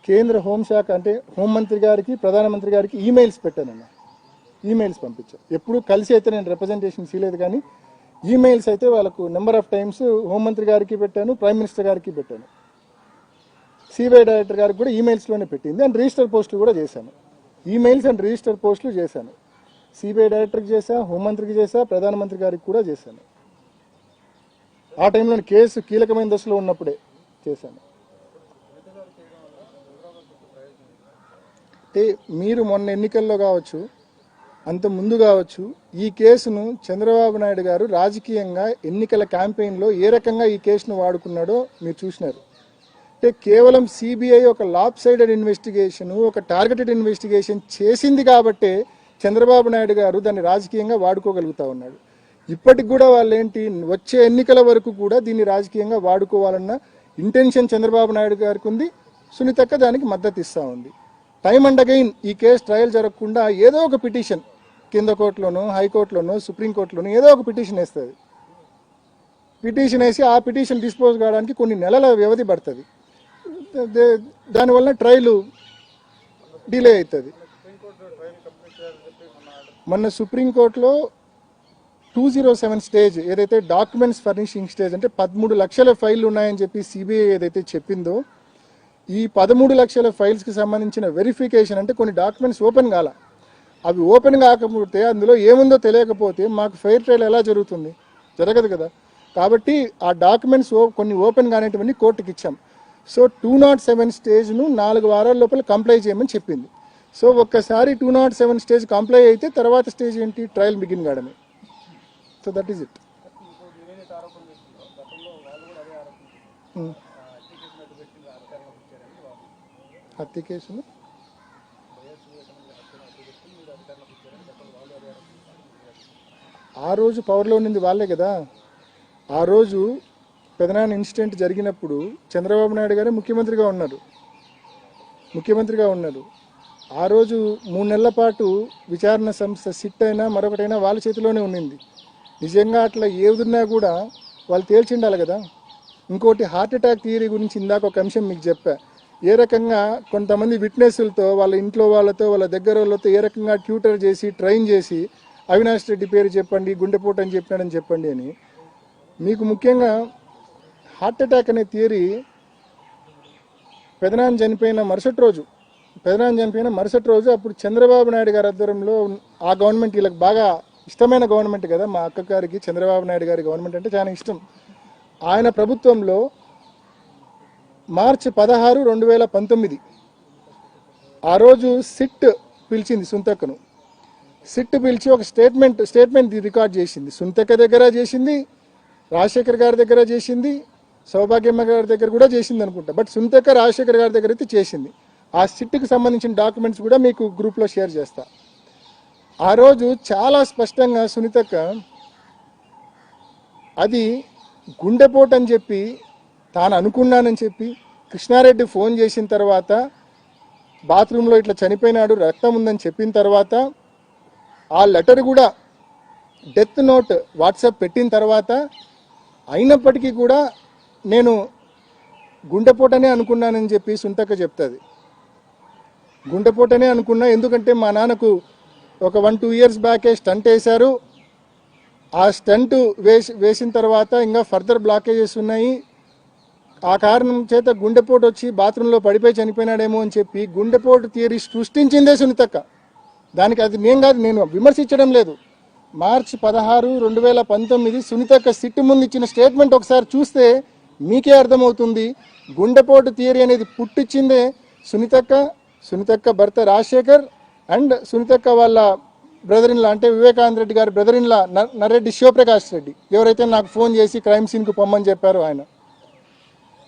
కేంద్ర హోంశాఖ అంటే హోంమంత్రి గారికి, ప్రధానమంత్రి గారికి ఈమెయిల్స్ పెట్టానన్న. ఈమెయిల్స్ పంపించాను. ఎప్పుడు కలిసి అయితే నేను రిప్రజెంటేషన్స్ ఇవ్వలేదు, కానీ ఈమెయిల్స్ అయితే వాళ్ళకు నెంబర్ ఆఫ్ టైమ్స్ హోంమంత్రి గారికి పెట్టాను, ప్రైమ్ మినిస్టర్ గారికి పెట్టాను. సిబిఐ డైరెక్టర్ గారికి కూడా ఈమెయిల్స్లోనే పెట్టింది. అండ్ రిజిస్టర్ పోస్టులు కూడా చేశాను. ఈమెయిల్స్ అండ్ రిజిస్టర్ పోస్టులు చేశాను. సిబిఐ డైరెక్టర్కి చేశా, హోంమంత్రికి చేశా, ప్రధానమంత్రి గారికి కూడా చేశాను. ఆ టైంలో కేసు కీలకమైన దశలో ఉన్నప్పుడే చేశాను. అంటే మీరు మొన్న ఎన్నికల్లో కావచ్చు, అంత ముందు కావచ్చు, ఈ కేసును చంద్రబాబు నాయుడు గారు రాజకీయంగా ఎన్నికల క్యాంపెయిన్లో ఏ రకంగా ఈ కేసును వాడుకున్నాడో మీరు చూసినారు. అంటే కేవలం సిబిఐ ఒక లాప్ సైడెడ్ ఇన్వెస్టిగేషన్, ఒక టార్గెటెడ్ ఇన్వెస్టిగేషన్ చేసింది కాబట్టే చంద్రబాబు నాయుడు గారు దాన్ని రాజకీయంగా వాడుకోగలుగుతా ఉన్నాడు. ఇప్పటికి కూడా వాళ్ళు ఏంటి, వచ్చే ఎన్నికల వరకు కూడా దీన్ని రాజకీయంగా వాడుకోవాలన్న ఇంటెన్షన్ చంద్రబాబు నాయుడు గారికి ఉంది. సునీతక్క దానికి మద్దతు ఇస్తూ ఉంది. టైమ్ అండ్ అగైన్ ఈ కేసు ట్రయల్ జరగకుండా ఏదో ఒక పిటిషన్ కింద కోర్టులోనో, హైకోర్టులోనో, సుప్రీంకోర్టులోనో ఏదో ఒక పిటిషన్ వేస్తుంది. పిటిషన్ వేసి ఆ పిటిషన్ డిస్పోజ్ కావడానికి కొన్ని నెలల వ్యవధి పడుతుంది. దానివల్ల ట్రయల్ డిలే అవుతుంది. మొన్న సుప్రీంకోర్టులో 207 స్టేజ్ ఏదైతే డాక్యుమెంట్స్ ఫర్నిషింగ్ స్టేజ్ అంటే 13 లక్షల ఫైళ్లు ఉన్నాయని చెప్పి సిబిఐ ఏదైతే చెప్పిందో, ఈ 13 లక్షల ఫైల్స్కి సంబంధించిన వెరిఫికేషన్ అంటే కొన్ని డాక్యుమెంట్స్ ఓపెన్ కాల. అవి ఓపెన్ కాకపోతే, అందులో ఏముందో తెలియకపోతే మాకు ఫెయిర్ ట్రయల్ ఎలా జరుగుతుంది? జరగదు కదా. కాబట్టి ఆ డాక్యుమెంట్స్ కొన్ని ఓపెన్ కానిటువంటి కోర్టుకి ఇచ్చాం. సో 207 స్టేజ్ను 4 వారాల లోపల కంప్లై చేయమని చెప్పింది. సో ఒక్కసారి 207 స్టేజ్ కంప్లై అయితే తర్వాత స్టేజ్ ఏంటి, ట్రయల్ బిగిన్ కావడమే. So that is it. హత్య కేసును ఆ రోజు పవర్లో ఉన్నది వాళ్ళే కదా. ఆ రోజు పెదనాన్న ఇన్సిడెంట్ జరిగినప్పుడు చంద్రబాబు నాయుడు గారే ముఖ్యమంత్రిగా ఉన్నారు. ఆ రోజు 3 నెలల పాటు విచారణ సంస్థ సిట్ అయినా మరొకటైనా వాళ్ళ చేతిలోనే ఉన్నింది. నిజంగా అట్లా ఏదున్నా కూడా వాళ్ళు తేల్చిండాలి కదా. ఇంకోటి హార్ట్ అటాక్ థియరీ గురించి ఇందాక ఒక అంశం మీకు చెప్పా. ఏ రకంగా కొంతమంది విట్నెస్లతో, వాళ్ళ ఇంట్లో వాళ్ళతో, వాళ్ళ దగ్గర వాళ్ళతో ఏ రకంగా ట్యూటర్ చేసి, ట్రైన్ చేసి, అవినాష్ రెడ్డి పేరు చెప్పండి, గుండెపోటు అని చెప్పినాడని చెప్పండి అని. మీకు ముఖ్యంగా హార్ట్ అటాక్ అనే థియరీ పెదనాన్న చనిపోయిన మరుసటి రోజు అప్పుడు చంద్రబాబు నాయుడు గారి ఆధ్వర్యంలో ఆ గవర్నమెంట్, వీళ్ళకి బాగా ఇష్టమైన గవర్నమెంట్ కదా, మా అక్క గారికి చంద్రబాబు నాయుడు గారి గవర్నమెంట్ అంటే చాలా ఇష్టం. ఆయన ప్రభుత్వంలో మార్చి 16, 2019 ఆ రోజు సిట్ పిలిచింది సుంతక్కను. సిట్ పిలిచి ఒక స్టేట్మెంట్ రికార్డ్ చేసింది. సుంతక్క దగ్గర చేసింది, రాజశేఖర్ గారి దగ్గర చేసింది, సౌభాగ్యమ్మ గారి దగ్గర కూడా చేసింది అనుకుంటా. బట్ సుంతక్క రాజశేఖర్ గారి దగ్గర అయితే చేసింది. ఆ సిట్కి సంబంధించిన డాక్యుమెంట్స్ కూడా మీకు గ్రూప్లో షేర్ చేస్తా. ఆ రోజు చాలా స్పష్టంగా సునీతక్క అది గుండెపోటు అని చెప్పి, తాను అనుకున్నానని చెప్పి, కృష్ణారెడ్డి ఫోన్ చేసిన తర్వాత బాత్రూంలో ఇట్లా చనిపోయినాడు, రక్తం ఉందని చెప్పిన తర్వాత, ఆ లెటర్ కూడా డెత్ నోట్ వాట్సాప్ పెట్టిన తర్వాత, అయినప్పటికీ కూడా నేను గుండెపోటనే అనుకున్నానని చెప్పి సుంతక్క చెప్తుంది. గుండెపోటనే అనుకున్నా, ఎందుకంటే మా నాన్నకు ఒక 1-2 ఇయర్స్ బ్యాకే స్టంట్ వేశారు, ఆ స్టంట్ వేసిన తర్వాత ఇంకా ఫర్దర్ బ్లాకేజెస్ ఉన్నాయి. ఆ కారణం చేత గుండెపోటు వచ్చి బాత్రూంలో పడిపోయి చనిపోయినాడేమో అని చెప్పి గుండెపోటు థియరీ సృష్టించిందే సునీతక్క. దానికి అది నేను కాదు, నేను విమర్శించడం లేదు. మార్చి 16, 2019 సునీతక్క సిట్టు ముందు ఇచ్చిన స్టేట్మెంట్ ఒకసారి చూస్తే మీకే అర్థమవుతుంది. గుండెపోటు థియరీ అనేది పుట్టించిందే సునీతక్క భర్త రాజశేఖర్ అండ్ సునీతక్క వాళ్ళ బ్రదర్ ఇన్లా, అంటే వివేకానంద రెడ్డి గారి బ్రదర్ ఇన్లా నరెడ్డి శివప్రకాష్ రెడ్డి, ఎవరైతే నాకు ఫోన్ చేసి క్రైమ్ సీన్కు పొమ్మని చెప్పారో ఆయన.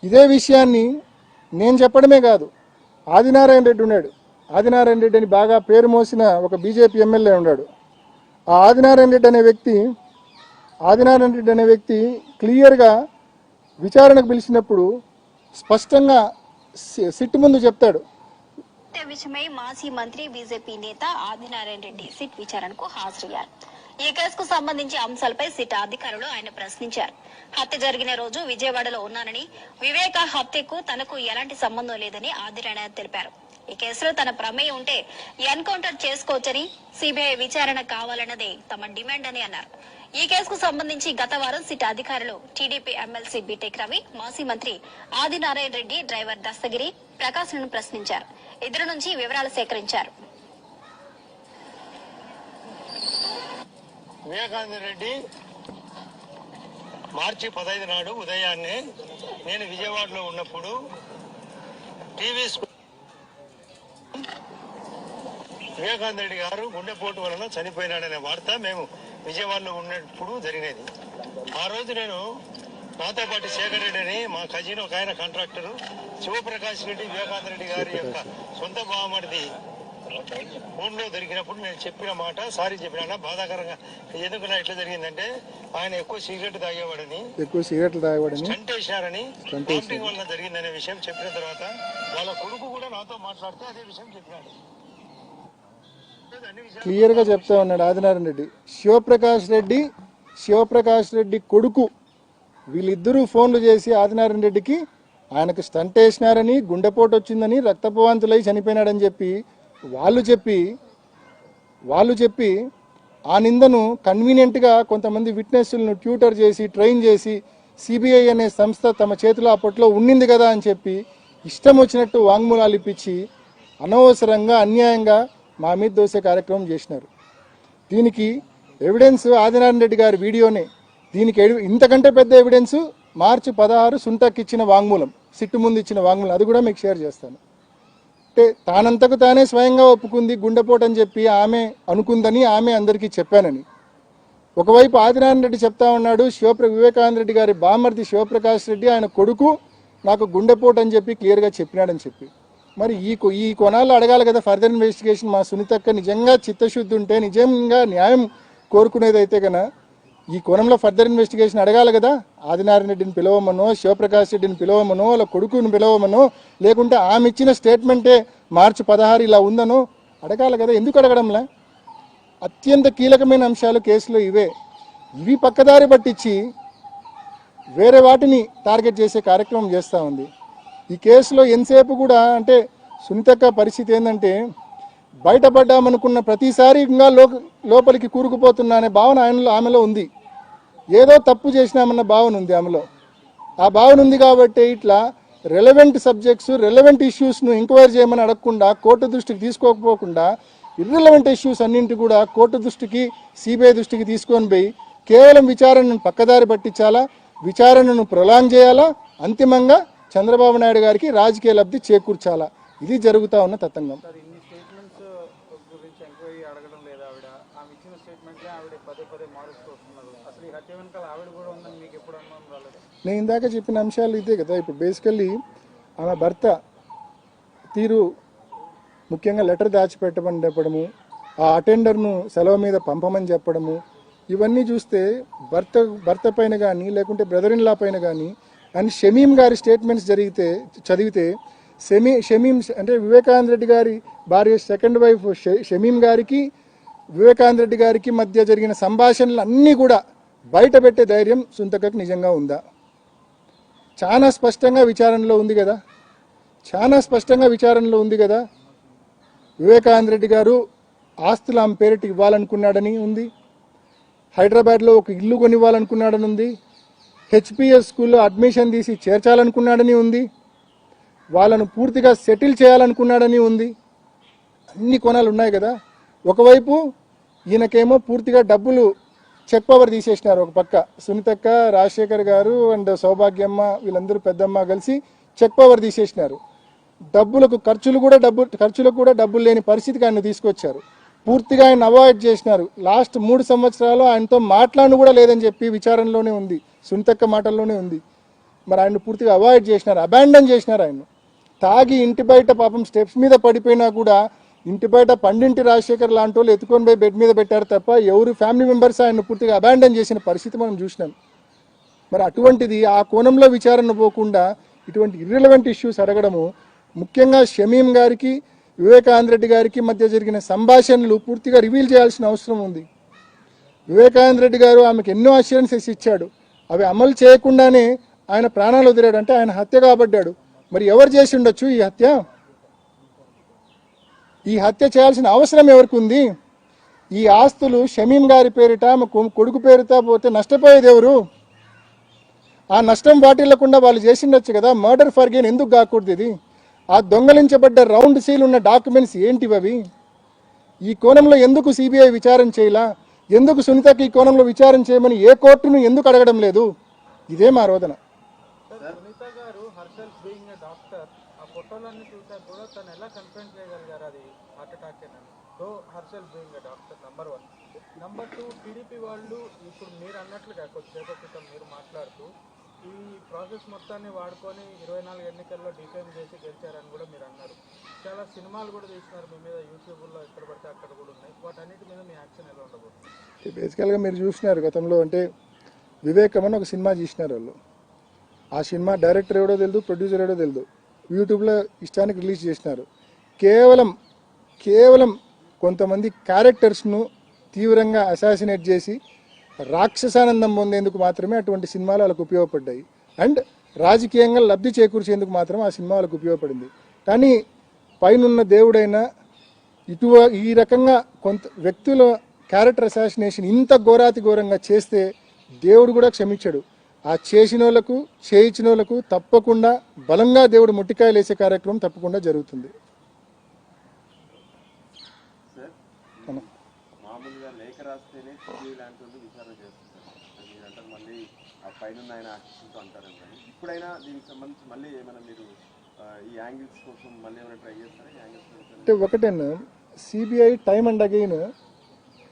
ఇదే విషయాన్ని నేను చెప్పడమే కాదు, ఆదినారాయణ రెడ్డి ఉన్నాడు. ఆదినారాయణ రెడ్డి అని బాగా పేరు మోసిన ఒక బీజేపీ ఎమ్మెల్యే ఉన్నాడు. ఆ ఆదినారాయణ రెడ్డి అనే వ్యక్తి క్లియర్గా విచారణకు పిలిచినప్పుడు స్పష్టంగా సిట్ ముందు చెప్తాడు. విషయమై మాజీ మంత్రి బీజేపీ నేత ఆదినారాయణ రెడ్డి సిట్ విచారణకు హాజరయ్యారు. ఈ కేసుకు సంబంధించి అంశాలపై సిట్ అధికారులు ఆయన ప్రశ్నించారు. హత్య జరిగిన రోజు విజయవాడలో ఉన్నానని, వివేక హత్యకు తనకు ఎలాంటి సంబంధం లేదని ఆదినారాయణ తెలిపారు. ఈ కేసులో తన ప్రమేయం ఉంటే ఎన్కౌంటర్ చేసుకోవచ్చని, సిబిఐ విచారణ కావాలన్నదే తమ డిమాండ్ అని అన్నారు. ఈ కేసుకు సంబంధించి గత వారం సిట్ అధికారులు టీడీపీ ఎమ్మెల్సీ బీటెక్ రవి, మాజీ మంత్రి ఆదినారాయణ రెడ్డి డ్రైవర్ దస్తగిరి ప్రకాశ్లను ప్రశ్నించారు. ఇద్దరు నుంచి వివరాలు సేకరించారు. వివేకానంద రెడ్డి మార్చి 15 నాడు ఉదయాన్నే నేను విజయవాడలో ఉన్నప్పుడు టీవీ వివేకానంద రెడ్డి గారు గుండెపోటు వలన చనిపోయినాడనే వార్త మేము విజయవాడలో ఉన్నప్పుడు జరిగినది. ఆ రోజు నేను నాతో పాటు శేఖర్ రెడ్డి అని మా కజిన్ ఒక ఆయన కాంట్రాక్టరు, శివప్రకాష్ రెడ్డి వివేకానంద రెడ్డి గారి యొక్క సొంత బావమరిది ఫోన్లో దొరికినప్పుడు నేను చెప్పిన మాట సారీ చెప్పినా బాధాకరంగా. ఎందుకన్నా ఇట్లా జరిగిందంటే ఆయన ఎక్కువ సిగరెట్లు తాగేవాడని స్టంట్ వేసినారని కాంపింగ్ వల్ల జరిగిందనే విషయం చెప్పిన తర్వాత వాళ్ళ కొడుకు కూడా నాతో మాట్లాడితే అదే విషయం చెప్పినాడు. క్లియర్గా చెప్తా ఉన్నాడు ఆదినారాయణ రెడ్డి. శివప్రకాష్ రెడ్డి కొడుకు వీళ్ళిద్దరూ ఫోన్లు చేసి ఆదినారాయణ రెడ్డికి ఆయనకు స్టంట్ వేసినారని, గుండెపోటు వచ్చిందని, రక్తపవాంతులై చనిపోయినాడని చెప్పి వాళ్ళు చెప్పి ఆ నిందను కన్వీనియంట్గా కొంతమంది విట్నెస్లను ట్యూటర్ చేసి ట్రైన్ చేసి సిబిఐ అనే సంస్థ తమ చేతిలో అప్పట్లో ఉండింది కదా అని చెప్పి ఇష్టం వచ్చినట్టు వాంగ్మూలాలు ఇప్పించి అనవసరంగా అన్యాయంగా మా మీద దోసే కార్యక్రమం చేసినారు. దీనికి ఎవిడెన్స్ ఆదినారాయణ రెడ్డి గారి వీడియోనే. దీనికి ఇంతకంటే పెద్ద ఎవిడెన్స్ మార్చి 16 సుంతక్ ఇచ్చిన వాంగ్మూలం, సిట్టు ముందు ఇచ్చిన వాంగ్మూలం. అది కూడా మీకు షేర్ చేస్తాను. అంటే తానంతకు తానే స్వయంగా ఒప్పుకుంది గుండెపోటు అని చెప్పి ఆమె అనుకుందని, ఆమె అందరికీ చెప్పానని. ఒకవైపు ఆదినారాయణ రెడ్డి చెప్తా ఉన్నాడు, వివేకానంద రెడ్డి గారి బామర్ది శివప్రకాష్ రెడ్డి ఆయన కొడుకు నాకు గుండెపోటు అని చెప్పి క్లియర్గా చెప్పినాడని చెప్పి. మరి ఈ కోణాల్లో అడగాలి కదా ఫర్దర్ ఇన్వెస్టిగేషన్. మా సునీతక్క నిజంగా చిత్తశుద్ధి ఉంటే, నిజంగా న్యాయం కోరుకునేదైతే కన్నా ఈ కోణంలో ఫర్దర్ ఇన్వెస్టిగేషన్ అడగాలి కదా. ఆదినారాయణ రెడ్డిని పిలవమనో, శివప్రకాష్ రెడ్డిని పిలవమనో, వాళ్ళ కొడుకుని పిలవమనో, లేకుంటే ఆమె ఇచ్చిన స్టేట్మెంటే మార్చి 16 ఇలా ఉందనో అడగాలి కదా. ఎందుకు అడగడంలే? అత్యంత కీలకమైన అంశాలు కేసులో ఇవి పక్కదారి పట్టించి వేరే వాటిని టార్గెట్ చేసే కార్యక్రమం చేస్తూ ఉంది. ఈ కేసులో ఎంతసేపు కూడా అంటే సునీతక్క పరిస్థితి ఏంటంటే, బయటపడ్డామనుకున్న ప్రతిసారి ఇంకా లోపలికి కూరుకుపోతున్నా అనే భావన ఆమెలో ఉంది. ఏదో తప్పు చేసినామన్న భావన ఉంది ఆమెలో. ఆ భావన ఉంది కాబట్టి ఇట్లా రెలవెంట్ సబ్జెక్ట్స్, రెలవెంట్ ఇష్యూస్ను ఎంక్వైరీ చేయమని అడగకుండా, కోర్టు దృష్టికి తీసుకోకపోకుండా ఇర్రెలవెంట్ ఇష్యూస్ అన్నింటి కూడా కోర్టు దృష్టికి, సిబిఐ దృష్టికి తీసుకొని పోయి కేవలం విచారణను పక్కదారి పట్టించాలా, విచారణను ప్రొలాంగ్ చేయాలా, అంతిమంగా చంద్రబాబు నాయుడు గారికి రాజకీయ లబ్ధి చేకూర్చాలా. ఇది జరుగుతూ ఉన్న తతంగం. నేను ఇందాక చెప్పిన అంశాలు ఇదే కదా. ఇప్పుడు బేసికల్లీ ఆమె భర్త తీరు, ముఖ్యంగా లెటర్ దాచిపెట్టమని చెప్పడము, ఆ అటెండర్ను సెలవు మీద పంపమని చెప్పడము, ఇవన్నీ చూస్తే భర్త పైన కానీ లేకుంటే బ్రదర్ ఇన్ లా పైన కానీ అండ్ షమీం గారి స్టేట్మెంట్స్ చదివితే షమీం అంటే వివేకానంద రెడ్డి గారి భార్య సెకండ్ వైఫ్ షమీం గారికి వివేకానంద రెడ్డి గారికి మధ్య జరిగిన సంభాషణలు అన్నీ కూడా బయట పెట్టే ధైర్యం సునీతక్కకు నిజంగా ఉందా? చాలా స్పష్టంగా విచారణలో ఉంది కదా. వివేకానంద రెడ్డి గారు ఆస్తులు ఆమె పేరిట ఇవ్వాలనుకున్నాడని ఉంది. హైదరాబాద్లో ఒక ఇల్లు కొనివ్వాలనుకున్నాడని ఉంది, హెచ్పిఎస్ స్కూల్లో అడ్మిషన్ తీసి చేర్చాలనుకున్నాడని ఉంది, వాళ్ళను పూర్తిగా సెటిల్ చేయాలనుకున్నాడని ఉంది. అన్ని కోణాలు ఉన్నాయి కదా. ఒకవైపు ఈయనకేమో పూర్తిగా డబ్బులు చెక్ పవర్ తీసేసినారు. ఒక పక్క సునీతక్క, రాజశేఖర్ గారు అండ్ సౌభాగ్యమ్మ వీళ్ళందరూ పెద్దమ్మ కలిసి చెక్ పవర్ తీసేసినారు. ఖర్చులకు కూడా డబ్బులు లేని పరిస్థితికి ఆయన తీసుకొచ్చారు. పూర్తిగా ఆయన అవాయిడ్ చేసినారు. లాస్ట్ 3 సంవత్సరాలు ఆయనతో మాట్లాడను కూడా లేదని చెప్పి విచారణలోనే ఉంది, సునీతక్క మాటల్లోనే ఉంది. మరి ఆయన పూర్తిగా అవాయిడ్ చేసినారు, అబాండన్ చేసినారు. ఆయన తాగి ఇంటి బయట పాపం స్టెప్స్ మీద పడిపోయినా కూడా ఇంటి బయట పండింటి రాజశేఖర్ లాంటి వాళ్ళు ఎత్తుకొని పోయి బెడ్ మీద పెట్టారు తప్ప ఎవరు ఫ్యామిలీ మెంబర్స్ ఆయన పూర్తిగా అబాండన్ చేసిన పరిస్థితి మనం చూసినాం. మరి అటువంటిది ఆ కోణంలో విచారణ పోకుండా ఇటువంటి ఇర్రిలవెంట్ ఇష్యూస్ అడగడము, ముఖ్యంగా షమీం గారికి వివేకానంద రెడ్డి గారికి మధ్య జరిగిన సంభాషణలు పూర్తిగా రివీల్ చేయాల్సిన అవసరం ఉంది. వివేకానంద రెడ్డి గారు ఆమెకు ఎన్నో అష్యూరెన్సెస్ ఇచ్చాడు, అవి అమలు చేయకుండానే ఆయన ప్రాణాలు వదిలాడు. అంటే ఆయన హత్య కాబడ్డాడు. మరి ఎవరు చేసి ఉండొచ్చు ఈ హత్య? ఈ హత్య చేయాల్సిన అవసరం ఎవరికి ఉంది? ఈ ఆస్తులు షమీం గారి పేరిట కొడుకు పేరుతో పోతే నష్టపోయేది ఎవరు? ఆ నష్టం వాటిల్లకుండా వాళ్ళు చేసిండొచ్చు కదా. మర్డర్ ఫర్ గెయిన్ ఎందుకు కాకూడదు ఇది? ఆ దొంగలించబడ్డ రౌండ్ సీల్ ఉన్న డాక్యుమెంట్స్ ఏంటివి అవి? ఈ కోణంలో ఎందుకు సిబిఐ విచారణ చేయాలా? ఎందుకు సునీతకి ఈ కోణంలో విచారణ చేయమని ఏ కోర్టును ఎందుకు అడగడం లేదు? ఇదే మా రోదన. సునీత గారు హర్షల్ బీయింగ్ ఏ డాక్టర్, ఆ ఫోటోలన్నీ చూసాక కూడా తను ఎలా కన్ఫర్మ్ చేయగలిగారు అది హార్ట్ అటాక్ అని? So Harshal being a doctor number 1. Number 2, TDP వాళ్ళు ఇప్పుడు మీరు అన్నట్లుగా కొద్దిసేపటి క్రితం మీరు మాట్లాడుతూ ఈ ప్రాసెస్ మొత్తాన్ని వాడుకొని 24 ఎన్నికల్లో డిఫైన్ చేసి గెలిచారని కూడా మీరు అన్నారు. చాలా సినిమాలు కూడా తీసినారు మీ మీద, యూట్యూబ్లో ఎక్కడ పడితే అక్కడ కూడా ఉన్నాయి. వాటన్నిటి మీద మీ యాక్షన్ ఎలా ఉండబోతుంది? బేసికల్గా మీరు చూసినారు గతంలో, అంటే వివేకం అని ఒక సినిమా చేసినారు వాళ్ళు. ఆ సినిమా డైరెక్టర్ ఎవడో తెలియదు, ప్రొడ్యూసర్ ఎవడో తెలియదు, యూట్యూబ్లో ఇష్టానికి రిలీజ్ చేసినారు. కేవలం కొంతమంది క్యారెక్టర్స్ను తీవ్రంగా అసాసినేట్ చేసి రాక్షసానందం పొందేందుకు మాత్రమే అటువంటి సినిమాలు వాళ్ళకు ఉపయోగపడ్డాయి. అండ్ రాజకీయంగా లబ్ధి చేకూర్చేందుకు మాత్రం ఆ సినిమా వాళ్ళకు ఉపయోగపడింది. కానీ పైనున్న దేవుడైనా ఈ రకంగా కొంత వ్యక్తుల క్యారెక్టర్ అసాసినేషన్ ఇంత ఘోరంగా చేస్తే దేవుడు కూడా క్షమించాడు. ఆ చేసిన వాళ్ళకు చేయించిన వాళ్ళకు తప్పకుండా బలంగా దేవుడు ముట్టికాయలు వేసే కార్యక్రమం తప్పకుండా జరుగుతుంది. మామూలుగా లేఖ రాస్తేనే సిబిఐ లాంటి వాళ్ళు విచారణ చేస్తున్నారు అని మీరు అంటారు, మళ్ళీ ఆ పైన ఆయన ఆశిస్తుంటూ అంటారు. ఇప్పుడైనా దీనికి సంబంధించి మళ్ళీ ఏమైనా మీరు ఈ యాంగిల్స్ కోసం మళ్ళీ ఏమైనా ట్రై చేస్తారా? ఈ యాంగిల్స్ అంటే ఒకటేనా, సిబిఐ టైమ్ అండ్ అగైన్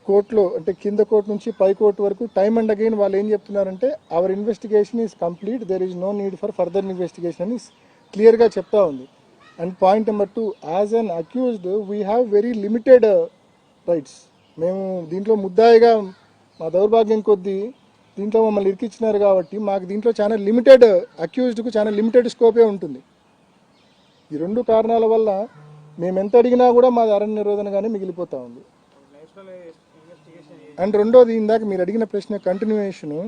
కోర్టులో, అంటే కింద కోర్టు నుంచి పై కోర్టు వరకు టైమ్ అండ్ అగైన్ వాళ్ళు ఏం చెప్తున్నారంటే our investigation is complete, there is no need for further investigation అని క్లియర్గా చెప్తా ఉంది. And point number 2, as an accused we have very limited rights. మేము దీంట్లో ముద్దాయిగా మా దౌర్భాగ్యం కొద్దీ దీంట్లో మమ్మల్ని ఇరికిచ్చినారు కాబట్టి మాకు దీంట్లో చాలా లిమిటెడ్, అక్యూజ్డ్కు చాలా లిమిటెడ్ స్కోపే ఉంటుంది. ఈ 2 కారణాల వల్ల మేము ఎంత అడిగినా కూడా మాది అరణ్య నిరోధనగానే మిగిలిపోతూ ఉంది. అండ్ రెండోది, ఇందాక మీరు అడిగిన ప్రశ్న కంటిన్యూయేషను,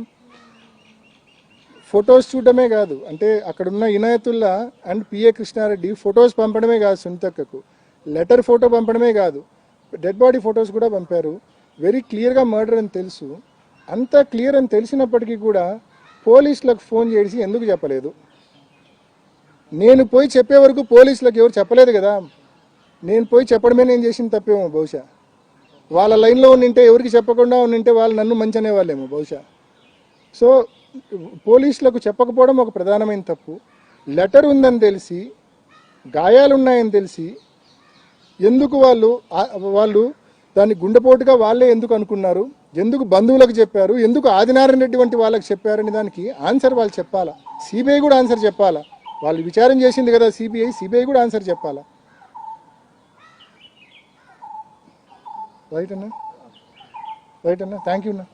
ఫొటోస్ చూడటమే కాదు, అంటే అక్కడున్న Inayatullah and PA Krishna Reddy photos పంపడమే కాదు, సునీతక్కకు లెటర్ ఫోటో పంపడమే కాదు, డెడ్ బాడీ ఫొటోస్ కూడా పంపారు. వెరీ క్లియర్గా మర్డర్ అని తెలుసు. అంత క్లియర్ అని తెలిసినప్పటికీ కూడా పోలీసులకు ఫోన్ చేసి ఎందుకు చెప్పలేదు? నేను పోయి చెప్పే వరకు పోలీసులకు ఎవరు చెప్పలేదు కదా. నేను పోయి చెప్పడమే నేను చేసిన తప్పేమో బహుశా. వాళ్ళ లైన్లో ఉండింటే, ఎవరికి చెప్పకుండా ఉండింటే వాళ్ళు నన్ను మంచి అనేవాళ్ళేమో బహుశా. సో పోలీసులకు చెప్పకపోవడం ఒక ప్రధానమైన తప్పు. లెటర్ ఉందని తెలిసి, గాయాలు ఉన్నాయని తెలిసి ఎందుకు వాళ్ళు దాన్ని గుండెపోటుగా వాళ్ళే ఎందుకు అనుకున్నారు? ఎందుకు బంధువులకు చెప్పారు? ఎందుకు ఆదినారాయణ రెడ్డి వంటి వాళ్ళకి చెప్పారని దానికి ఆన్సర్ వాళ్ళు చెప్పాలా. సిబిఐ కూడా ఆన్సర్ చెప్పాలా. వాళ్ళు విచారణ చేసింది కదా సిబిఐ కూడా ఆన్సర్ చెప్పాలా. రైట్ అన్నా, థ్యాంక్ యూ అన్నా.